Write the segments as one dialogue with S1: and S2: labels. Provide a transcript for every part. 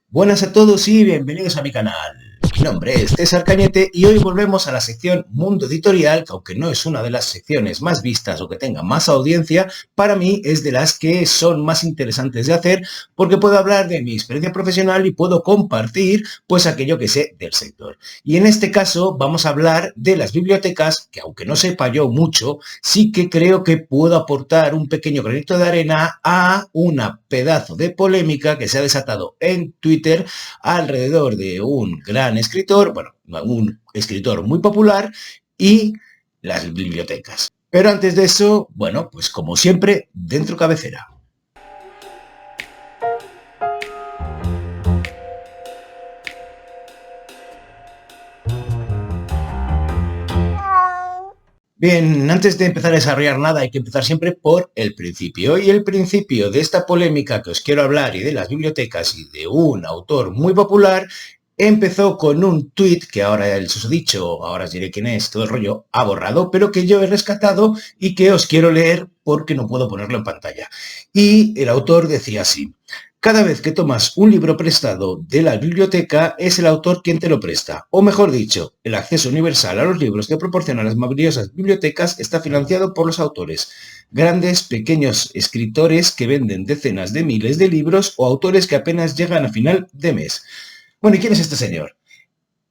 S1: Buenas a todos y bienvenidos a mi canal. Mi nombre es César Cañete y hoy volvemos a la sección Mundo Editorial, que aunque no es una de las secciones más vistas o que tenga más audiencia, para mí es de las que son más interesantes de hacer porque puedo hablar de mi experiencia profesional y puedo compartir pues aquello que sé del sector. Y en este caso vamos a hablar de las bibliotecas, que aunque no sepa yo mucho, sí que creo que puedo aportar un pequeño granito de arena a una pedazo de polémica que se ha desatado en Twitter alrededor de un gran escritor, bueno, un escritor muy popular y las bibliotecas. Pero antes de eso, bueno, pues como siempre, dentro cabecera. Bien, antes de empezar a desarrollar nada hay que empezar siempre por el principio. Y el principio de esta polémica que os quiero hablar y de las bibliotecas y de un autor muy popular empezó con un tuit que ahora os he dicho, ahora os diré quién es, todo el rollo ha borrado, pero que yo he rescatado y que os quiero leer porque no puedo ponerlo en pantalla. Y el autor decía así: cada vez que tomas un libro prestado de la biblioteca, es el autor quien te lo presta. O mejor dicho, el acceso universal a los libros que proporcionan las maravillosas bibliotecas está financiado por los autores. Grandes, pequeños escritores que venden decenas de miles de libros o autores que apenas llegan a final de mes. Bueno, ¿y quién es este señor?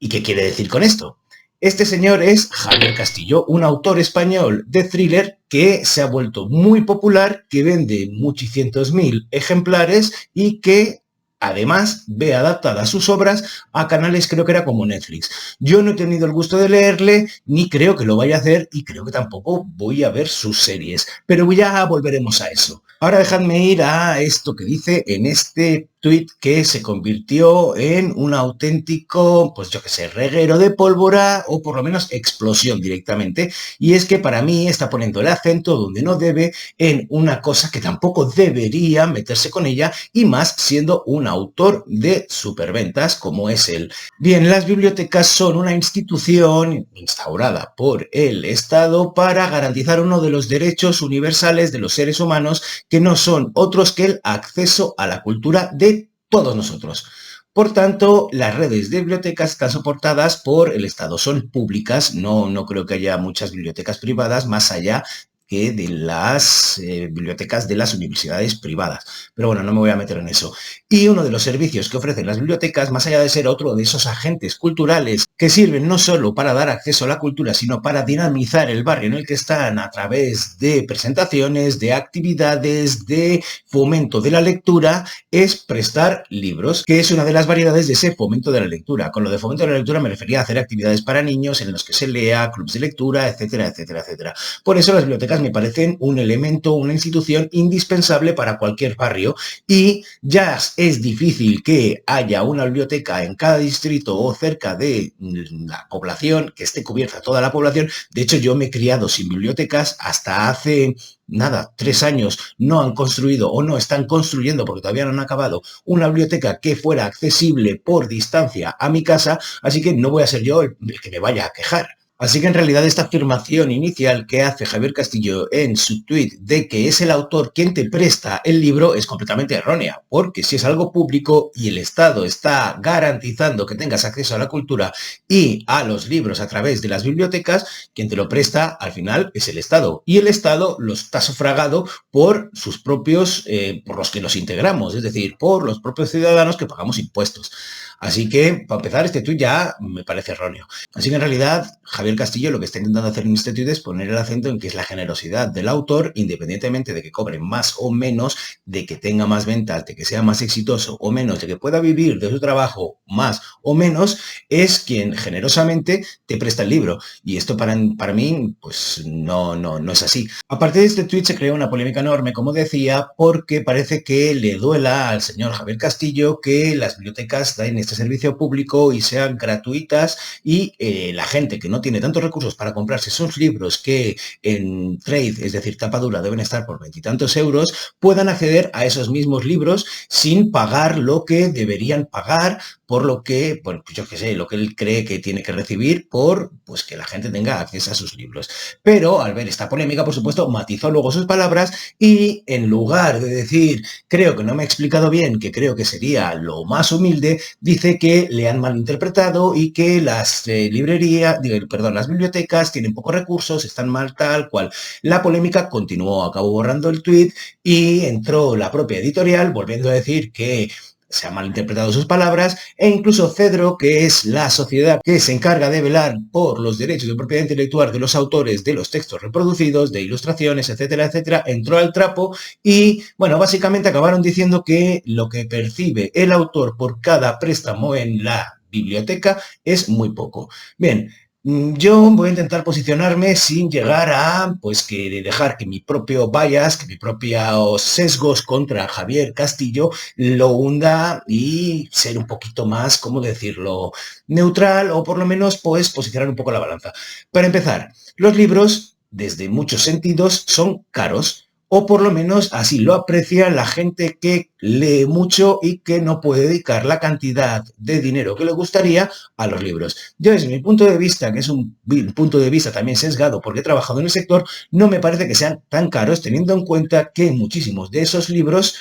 S1: ¿Y qué quiere decir con esto? Este señor es Javier Castillo, un autor español de thriller que se ha vuelto muy popular, que vende muchicientos mil ejemplares y que además ve adaptadas sus obras a canales, creo que era como Netflix. Yo no he tenido el gusto de leerle, ni creo que lo vaya a hacer, y creo que tampoco voy a ver sus series, pero ya volveremos a eso. Ahora dejadme ir a esto que dice en este tuit que se convirtió en un auténtico, pues yo que sé, reguero de pólvora o por lo menos explosión directamente. Y es que para mí está poniendo el acento donde no debe en una cosa que tampoco debería meterse con ella, y más siendo un autor de superventas como es él. Bien, las bibliotecas son una institución instaurada por el Estado para garantizar uno de los derechos universales de los seres humanos, que no son otros que el acceso a la cultura de todos nosotros. Por tanto, las redes de bibliotecas están soportadas por el Estado, son públicas, no creo que haya muchas bibliotecas privadas más allá que de las bibliotecas de las universidades privadas. Pero bueno, no me voy a meter en eso. Y uno de los servicios que ofrecen las bibliotecas, más allá de ser otro de esos agentes culturales que sirven no solo para dar acceso a la cultura, sino para dinamizar el barrio en el que están a través de presentaciones, de actividades, de fomento de la lectura, es prestar libros, que es una de las variedades de ese fomento de la lectura. Con lo de fomento de la lectura me refería a hacer actividades para niños en los que se lea, clubs de lectura, etcétera, etcétera, etcétera. Por eso las bibliotecas me parecen un elemento, una institución indispensable para cualquier barrio, y ya es difícil que haya una biblioteca en cada distrito o cerca de la población, que esté cubierta toda la población. De hecho, yo me he criado sin bibliotecas hasta hace nada, 3 años. No han construido o no están construyendo, porque todavía no han acabado, una biblioteca que fuera accesible por distancia a mi casa, así que no voy a ser yo el que me vaya a quejar. Así que en realidad esta afirmación inicial que hace Javier Castillo en su tuit de que es el autor quien te presta el libro es completamente errónea, porque si es algo público y el Estado está garantizando que tengas acceso a la cultura y a los libros a través de las bibliotecas, quien te lo presta al final es el Estado, y el Estado lo está sufragado por sus propios, por los que los integramos, es decir, por los propios ciudadanos que pagamos impuestos. Así que, para empezar, este tuit ya me parece erróneo. Así que en realidad Javier Castillo lo que está intentando hacer en este tuit es poner el acento en que es la generosidad del autor, independientemente de que cobre más o menos, de que tenga más ventas, de que sea más exitoso o menos, de que pueda vivir de su trabajo más o menos, es quien generosamente te presta el libro. Y esto para mí, pues no es así. Aparte de este tuit se creó una polémica enorme, como decía, porque parece que le duela al señor Javier Castillo que las bibliotecas den este servicio público y sean gratuitas y la gente que no tiene tantos recursos para comprarse esos libros que en trade, es decir, tapa dura, deben estar por veintitantos euros, puedan acceder a esos mismos libros sin pagar lo que deberían pagar por lo que, bueno, pues yo qué sé, lo que él cree que tiene que recibir por pues que la gente tenga acceso a sus libros. Pero al ver esta polémica, por supuesto, matizó luego sus palabras y en lugar de decir, creo que no me he explicado bien, que creo que sería lo más humilde, dice que le han malinterpretado y que las las bibliotecas tienen pocos recursos, están mal tal cual. La polémica continuó, acabó borrando el tuit y entró la propia editorial volviendo a decir que se han malinterpretado sus palabras e incluso Cedro, que es la sociedad que se encarga de velar por los derechos de propiedad intelectual de los autores de los textos reproducidos, de ilustraciones, etcétera, etcétera, entró al trapo y, bueno, básicamente acabaron diciendo que lo que percibe el autor por cada préstamo en la biblioteca es muy poco. Bien, yo voy a intentar posicionarme sin llegar a, pues, que dejar que mi propio bias, que mis propios sesgos contra Javier Castillo lo hunda y ser un poquito más, ¿cómo decirlo?, neutral o por lo menos, pues, posicionar un poco la balanza. Para empezar, los libros, desde muchos sentidos, son caros. O por lo menos así lo aprecia la gente que lee mucho y que no puede dedicar la cantidad de dinero que le gustaría a los libros. Yo desde mi punto de vista, que es un punto de vista también sesgado porque he trabajado en el sector, no me parece que sean tan caros teniendo en cuenta que muchísimos de esos libros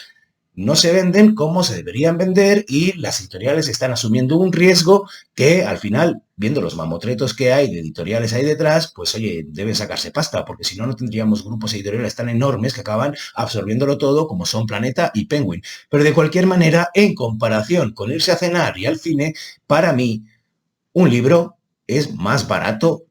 S1: no se venden como se deberían vender y las editoriales están asumiendo un riesgo que al final, viendo los mamotretos que hay de editoriales ahí detrás, pues oye, deben sacarse pasta, porque si no, no tendríamos grupos editoriales tan enormes que acaban absorbiéndolo todo como son Planeta y Penguin. Pero de cualquier manera, en comparación con irse a cenar y al cine, para mí, un libro es más barato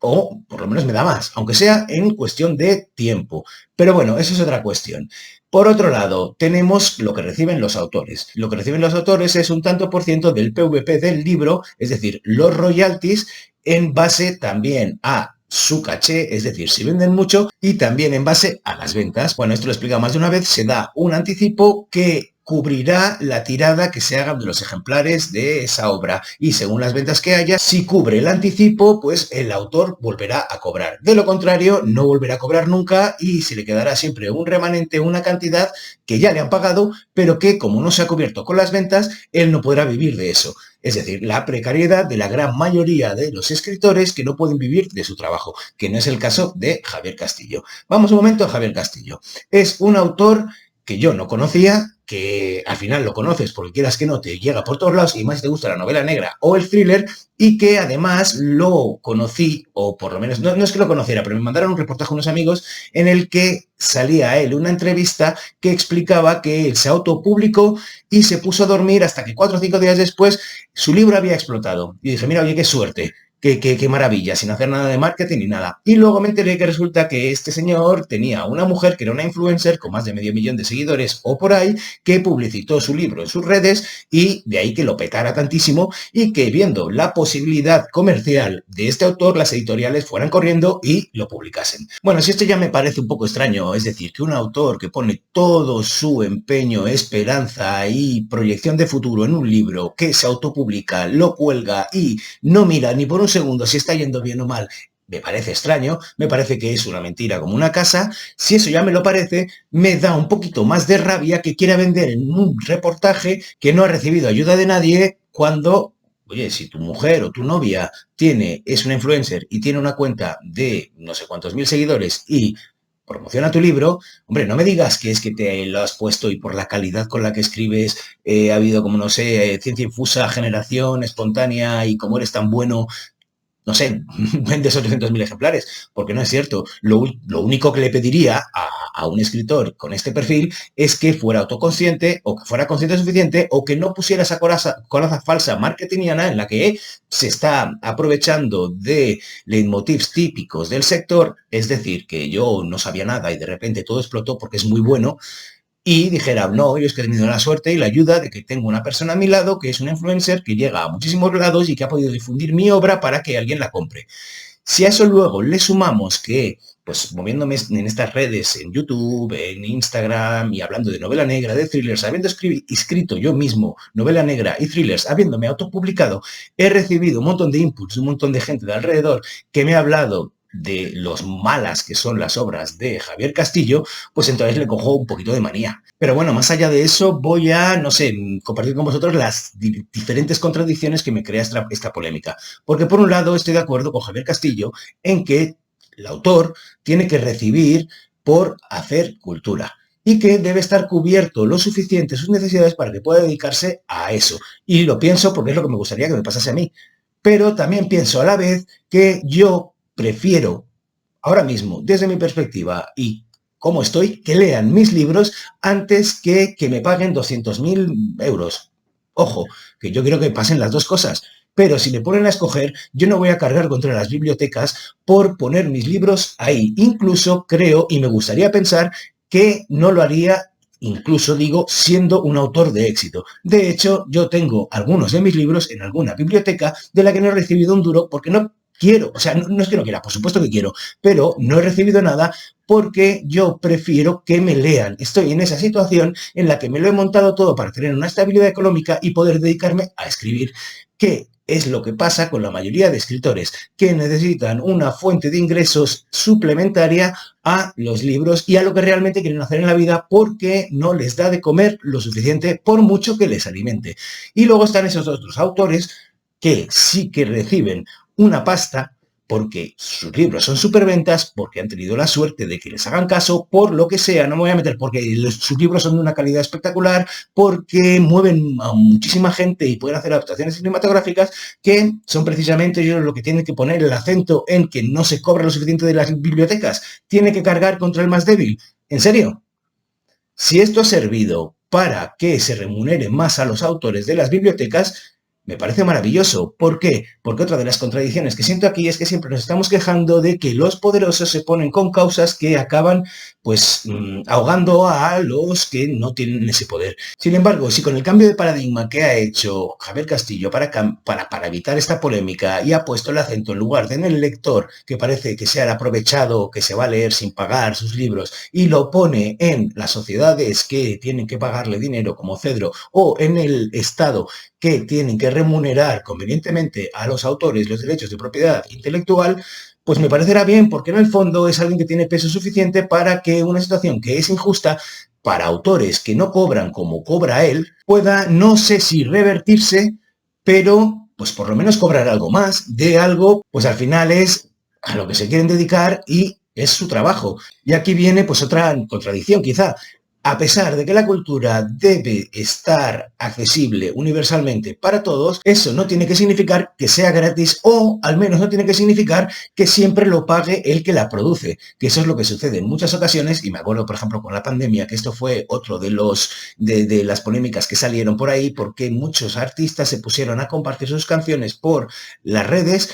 S1: o por lo menos me da más, aunque sea en cuestión de tiempo. Pero bueno, eso es otra cuestión. Por otro lado, tenemos lo que reciben los autores. Lo que reciben los autores es un tanto por ciento del PVP del libro, es decir, los royalties, en base también a su caché, es decir, si venden mucho, y también en base a las ventas. Bueno, esto lo he explicado más de una vez, se da un anticipo que cubrirá la tirada que se hagan de los ejemplares de esa obra y según las ventas que haya, si cubre el anticipo, pues el autor volverá a cobrar. De lo contrario, no volverá a cobrar nunca y se le quedará siempre un remanente, una cantidad que ya le han pagado, pero que como no se ha cubierto con las ventas, él no podrá vivir de eso. Es decir, la precariedad de la gran mayoría de los escritores que no pueden vivir de su trabajo, que no es el caso de Javier Castillo. Vamos un momento a Javier Castillo. Es un autor que yo no conocía, que al final lo conoces porque quieras que no te llega por todos lados y más si te gusta la novela negra o el thriller y que además lo conocí, o por lo menos, no es que lo conociera, pero me mandaron un reportaje unos amigos en el que salía él una entrevista que explicaba que él se autopublicó y se puso a dormir hasta que 4 o 5 días después su libro había explotado. Y dije, mira, oye, qué suerte. Qué maravilla, sin hacer nada de marketing ni nada. Y luego me enteré que resulta que este señor tenía una mujer que era una influencer con más de 500.000 de seguidores o por ahí, que publicitó su libro en sus redes y de ahí que lo petara tantísimo y que viendo la posibilidad comercial de este autor, las editoriales fueran corriendo y lo publicasen. Bueno, si esto ya me parece un poco extraño, es decir, que un autor que pone todo su empeño, esperanza y proyección de futuro en un libro que se autopublica, lo cuelga y no mira ni por un segundo si está yendo bien o mal, me parece extraño, me parece que es una mentira como una casa. Si eso ya me lo parece, me da un poquito más de rabia que quiera vender en un reportaje que no ha recibido ayuda de nadie cuando, oye, si tu mujer o tu novia es una influencer y tiene una cuenta de no sé cuántos mil seguidores y promociona tu libro, hombre, no me digas que es que te lo has puesto y por la calidad con la que escribes ha habido, como no sé, ciencia infusa, generación espontánea y como eres tan bueno, no sé, vendes 800.000 ejemplares, porque no es cierto. Lo único que le pediría a un escritor con este perfil es que fuera autoconsciente o que fuera consciente suficiente o que no pusiera esa coraza falsa marketingiana en la que se está aprovechando de leitmotivs típicos del sector, es decir, que yo no sabía nada y de repente todo explotó porque es muy bueno, y dijera, no, yo es que he tenido la suerte y la ayuda de que tengo una persona a mi lado que es una influencer que llega a muchísimos lados y que ha podido difundir mi obra para que alguien la compre. Si a eso luego le sumamos que pues moviéndome en estas redes, en YouTube, en Instagram y hablando de novela negra, de thrillers, habiendo escrito yo mismo novela negra y thrillers, habiéndome autopublicado, he recibido un montón de inputs, un montón de gente de alrededor que me ha hablado de los malas que son las obras de Javier Castillo, pues entonces le cojo un poquito de manía. Pero bueno, más allá de eso, voy a, no sé, compartir con vosotros las diferentes contradicciones que me crea esta polémica. Porque por un lado estoy de acuerdo con Javier Castillo en que el autor tiene que recibir por hacer cultura y que debe estar cubierto lo suficiente sus necesidades para que pueda dedicarse a eso. Y lo pienso porque es lo que me gustaría que me pasase a mí. Pero también pienso a la vez que yo prefiero ahora mismo, desde mi perspectiva y cómo estoy, que lean mis libros antes que me paguen 200.000 euros. Ojo, que yo quiero que pasen las dos cosas. Pero si me ponen a escoger, yo no voy a cargar contra las bibliotecas por poner mis libros ahí. Incluso creo, y me gustaría pensar, que no lo haría, incluso digo, siendo un autor de éxito. De hecho, yo tengo algunos de mis libros en alguna biblioteca de la que no he recibido un duro porque no quiero, o sea, no es que no quiera, por supuesto que quiero, pero no he recibido nada porque yo prefiero que me lean. Estoy en esa situación en la que me lo he montado todo para tener una estabilidad económica y poder dedicarme a escribir. ¿Qué es lo que pasa con la mayoría de escritores que necesitan una fuente de ingresos suplementaria a los libros y a lo que realmente quieren hacer en la vida porque no les da de comer lo suficiente por mucho que les alimente? Y luego están esos otros autores que sí que reciben una pasta porque sus libros son superventas, porque han tenido la suerte de que les hagan caso, por lo que sea, no me voy a meter, porque sus libros son de una calidad espectacular, porque mueven a muchísima gente y pueden hacer adaptaciones cinematográficas, que son precisamente ellos lo que tienen que poner el acento en que no se cobra lo suficiente de las bibliotecas, tiene que cargar contra el más débil. ¿En serio? Si esto ha servido para que se remunere más a los autores de las bibliotecas, me parece maravilloso. ¿Por qué? Porque otra de las contradicciones que siento aquí es que siempre nos estamos quejando de que los poderosos se ponen con causas que acaban, pues, ahogando a los que no tienen ese poder. Sin embargo, si con el cambio de paradigma que ha hecho Javier Castillo para evitar esta polémica y ha puesto el acento en lugar de en el lector, que parece que sea el aprovechado, que se va a leer sin pagar sus libros, y lo pone en las sociedades que tienen que pagarle dinero como Cedro o en el Estado que tienen que remunerar convenientemente a los autores los derechos de propiedad intelectual, pues me parecerá bien, porque en el fondo es alguien que tiene peso suficiente para que una situación que es injusta para autores que no cobran como cobra él, pueda, no sé si revertirse, pero pues por lo menos cobrar algo más de algo, pues al final es a lo que se quieren dedicar y es su trabajo. Y aquí viene pues otra contradicción quizá. A pesar de que la cultura debe estar accesible universalmente para todos, eso no tiene que significar que sea gratis o al menos no tiene que significar que siempre lo pague el que la produce, que eso es lo que sucede en muchas ocasiones y me acuerdo por ejemplo con la pandemia que esto fue otro de las polémicas que salieron por ahí porque muchos artistas se pusieron a compartir sus canciones por las redes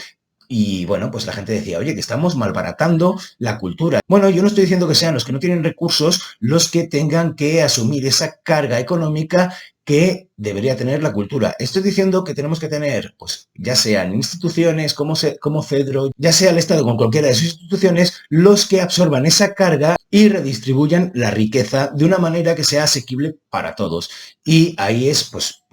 S1: y bueno, pues la gente decía, oye, que estamos malbaratando la cultura. Bueno, yo no estoy diciendo que sean los que no tienen recursos los que tengan que asumir esa carga económica que debería tener la cultura. Estoy diciendo que tenemos que tener, pues ya sean instituciones como Cedro, ya sea el Estado con cualquiera de sus instituciones, los que absorban esa carga y redistribuyan la riqueza de una manera que sea asequible para todos. Y ahí es, pues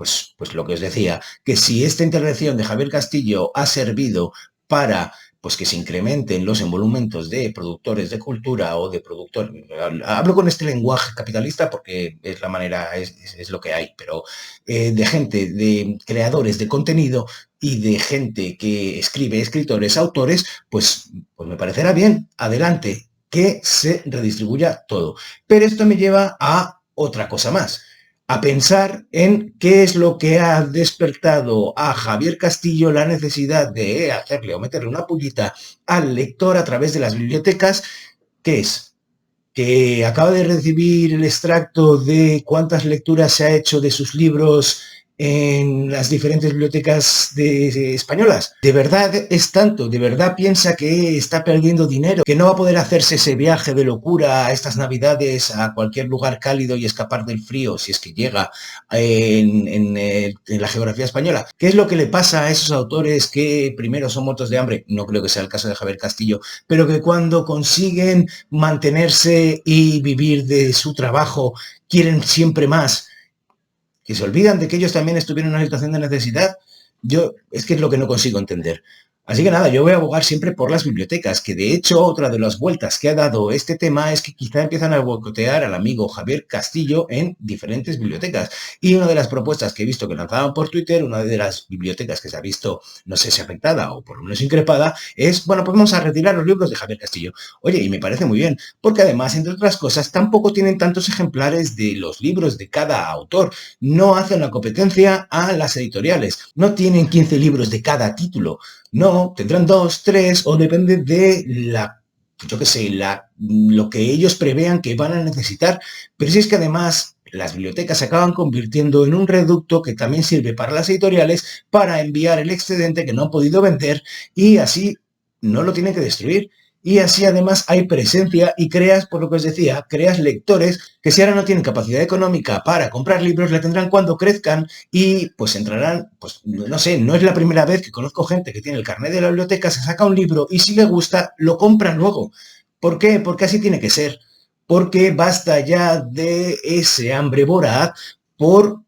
S1: lo que os decía, que si esta intervención de Javier Castillo ha servido para pues que se incrementen los emolumentos de productores de cultura o de productores, hablo con este lenguaje capitalista porque es la manera, es lo que hay, pero de gente, de creadores de contenido y de gente que escribe, escritores, autores, pues me parecerá bien, adelante, que se redistribuya todo. Pero esto me lleva a otra cosa más, a pensar en qué es lo que ha despertado a Javier Castillo la necesidad de hacerle o meterle una pullita al lector a través de las bibliotecas, que es que acaba de recibir el extracto de cuántas lecturas se ha hecho de sus libros en las diferentes bibliotecas españolas. De verdad es tanto, de verdad piensa que está perdiendo dinero, que no va a poder hacerse ese viaje de locura a estas navidades a cualquier lugar cálido y escapar del frío, si es que llega en la geografía española. ¿Qué es lo que le pasa a esos autores que primero son muertos de hambre? No creo que sea el caso de Javier Castillo, pero que cuando consiguen mantenerse y vivir de su trabajo, quieren siempre más, que se olvidan de que ellos también estuvieron en una situación de necesidad. Es que es lo que no consigo entender. Así que nada, yo voy a abogar siempre por las bibliotecas, que de hecho otra de las vueltas que ha dado este tema es que quizá empiezan a boicotear al amigo Javier Castillo en diferentes bibliotecas. Y una de las propuestas que he visto que lanzaban por Twitter, una de las bibliotecas que se ha visto, no sé si afectada o por lo menos increpada, es, bueno, pues vamos a retirar los libros de Javier Castillo. Oye, y me parece muy bien, porque además, entre otras cosas, tampoco tienen tantos ejemplares de los libros de cada autor. No hacen la competencia a las editoriales. No tienen 15 libros de cada título. No, tendrán 2, 3 o depende de yo qué sé, lo que ellos prevean que van a necesitar. Pero si es que además las bibliotecas se acaban convirtiendo en un reducto que también sirve para las editoriales para enviar el excedente que no han podido vender y así no lo tienen que destruir. Y así además hay presencia y creas, por lo que os decía, creas lectores que si ahora no tienen capacidad económica para comprar libros, la tendrán cuando crezcan y pues entrarán, pues no sé, no es la primera vez que conozco gente que tiene el carnet de la biblioteca, se saca un libro y si le gusta, lo compran luego. ¿Por qué? Porque así tiene que ser. Porque basta ya de ese hambre voraz por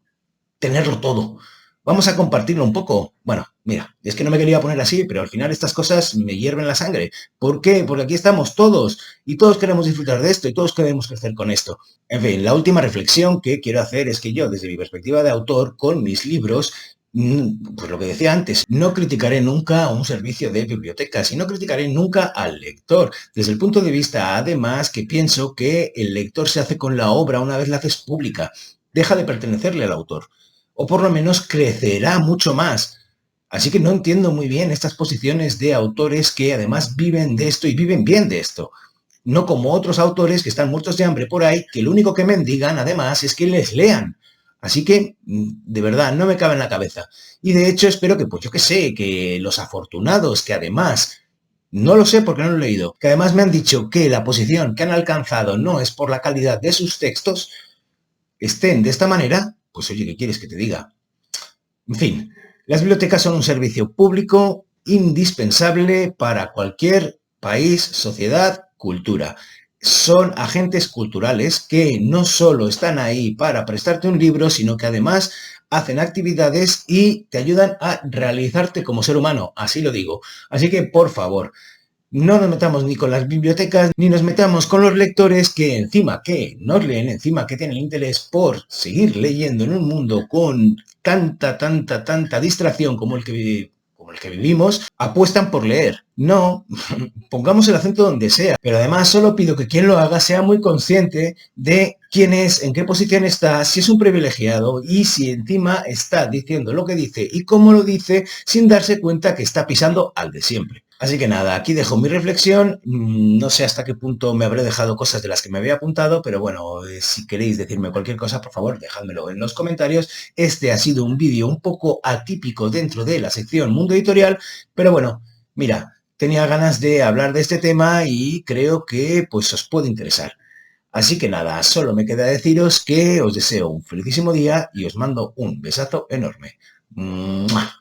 S1: tenerlo todo. Vamos a compartirlo un poco. Bueno, mira, es que no me quería poner así, pero al final estas cosas me hierven la sangre. ¿Por qué? Porque aquí estamos todos y todos queremos disfrutar de esto y todos queremos crecer con esto. En fin, la última reflexión que quiero hacer es que yo, desde mi perspectiva de autor, con mis libros, pues lo que decía antes, no criticaré nunca a un servicio de bibliotecas y no criticaré nunca al lector. Desde el punto de vista, además, que pienso que el lector se hace con la obra una vez la haces pública. Deja de pertenecerle al autor o por lo menos crecerá mucho más. Así que no entiendo muy bien estas posiciones de autores que además viven de esto y viven bien de esto. No como otros autores que están muertos de hambre por ahí, que lo único que mendigan además es que les lean. Así que, de verdad, no me cabe en la cabeza. Y de hecho espero que, pues yo qué sé, que los afortunados que además, no lo sé porque no lo he leído, que además me han dicho que la posición que han alcanzado no es por la calidad de sus textos, estén de esta manera, pues oye, ¿qué quieres que te diga? En fin, las bibliotecas son un servicio público indispensable para cualquier país, sociedad, cultura. Son agentes culturales que no solo están ahí para prestarte un libro, sino que además hacen actividades y te ayudan a realizarte como ser humano, así lo digo. Así que, por favor, no nos metamos ni con las bibliotecas, ni nos metamos con los lectores que encima que nos leen, encima que tienen interés por seguir leyendo en un mundo con tanta distracción como el que vivimos, apuestan por leer. No, pongamos el acento donde sea, pero además solo pido que quien lo haga sea muy consciente de quién es, en qué posición está, si es un privilegiado y si encima está diciendo lo que dice y cómo lo dice sin darse cuenta que está pisando al de siempre. Así que nada, aquí dejo mi reflexión. No sé hasta qué punto me habré dejado cosas de las que me había apuntado, pero bueno, si queréis decirme cualquier cosa, por favor, dejádmelo en los comentarios. Este ha sido un vídeo un poco atípico dentro de la sección Mundo Editorial, pero bueno, mira, tenía ganas de hablar de este tema y creo que pues os puede interesar. Así que nada, solo me queda deciros que os deseo un felicísimo día y os mando un besazo enorme. ¡Mua!